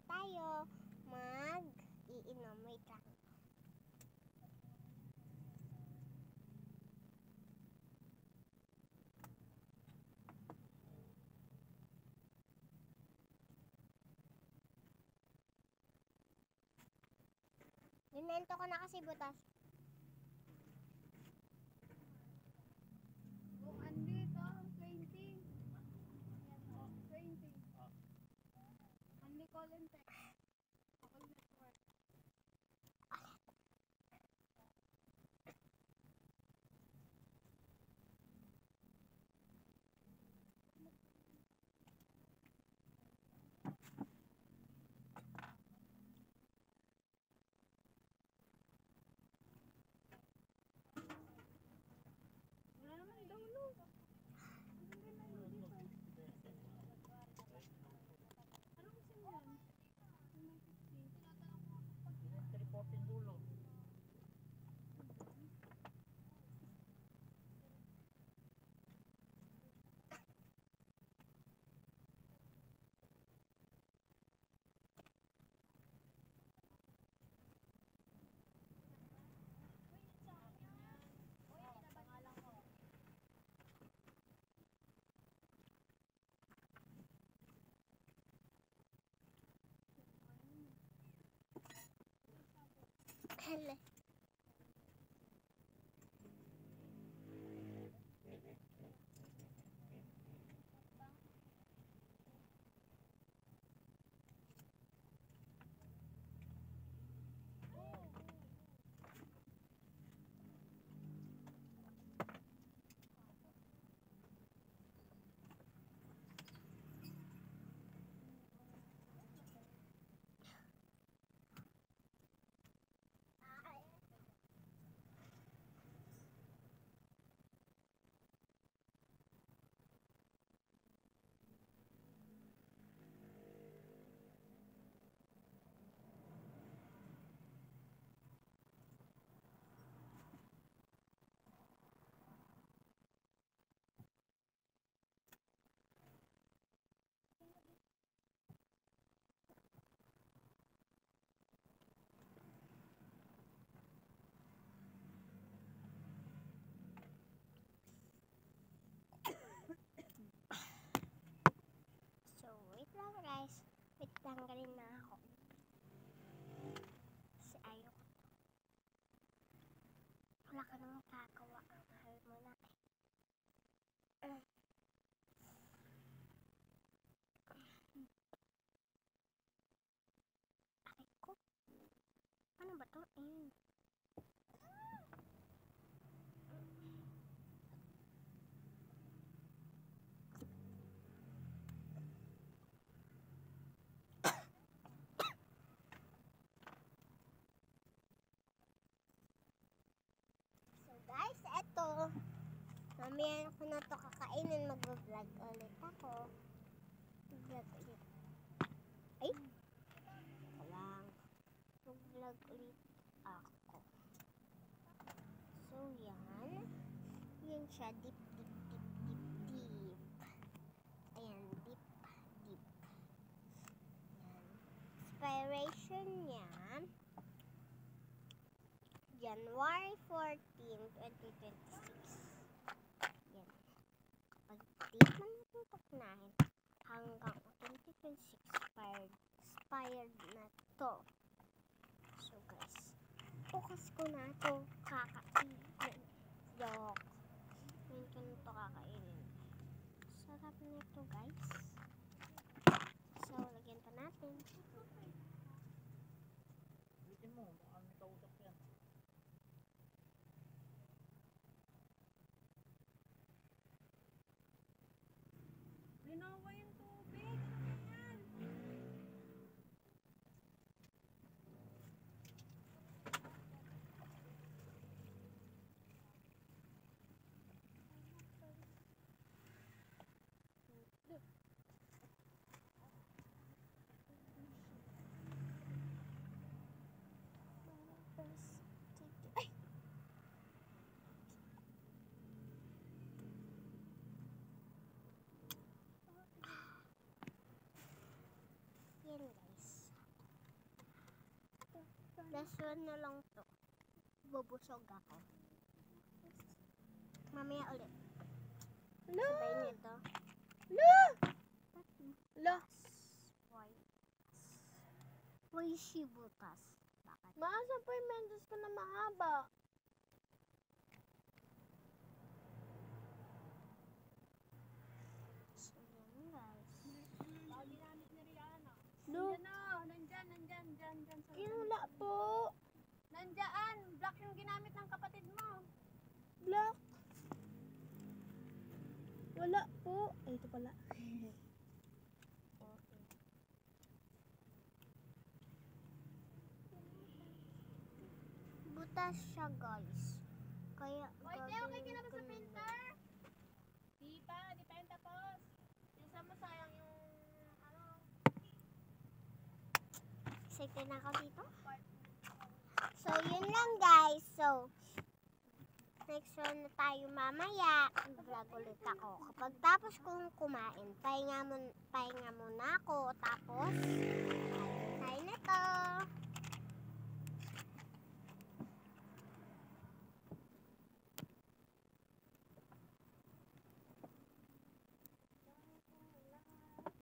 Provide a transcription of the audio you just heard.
tayo mag-iinom. Wait lang. Ginento ko na kasi butas. Andito, 20. 20. Only call and text. All network. Wala naman download. Anong sim yan? 314 dulo. Hala. So, wait lang guys. Wait lang rin na ako. Kasi ayoko. Wala ka nang kagawa. Mahal mo na eh. Aray ko. Ano ba to? Ayun. So guys, eto. Mamaya ko na to kakainin. Mag-vlog ulit ako. Mag-vlog ulit. Ay! Walang. Mag-vlog ulit ako. So yan. Yan siya. Dip, dip, dip, dip, dip. Ayan. Dip, dip. Yan. Expiration niya. January 14, 2026. Yan. Kapag di man natutok na hanggang 2026 expired na to. So guys, bukas ko na to kakainin. Joke. Ngayon ko na to kakainin. Sarap nito guys. So, lagyan pa natin. Bitin mo, baka may kausap yan. Linawa yung tubig. Ano yan? Ay! Yan guys. Last one na lang to. Bubusog ako. Mamaya ulit. La! Sabay nito. La! La! Why? Why she butas? Bakit? Maasan po yung mentos ko na mahaba? So, yun guys. Baka ginamit ni Rihanna. No. Nandyan sa... Wala po. Nandyan! Black yung ginamit ng kapatid mo. Black. Wala po. Ay, ito pala. Butas siya guys. Kaya Wait, okay ka na ba gagawin sa ko printer? Di pa yan tapos. Isa mo sayang yung, ano, excited na ako dito. So, yun lang guys. So, next one na tayo mamaya. Vlog ulit ako. Kapag tapos kong kumain, pahinga muna ako. Tapos, kain tayo nito.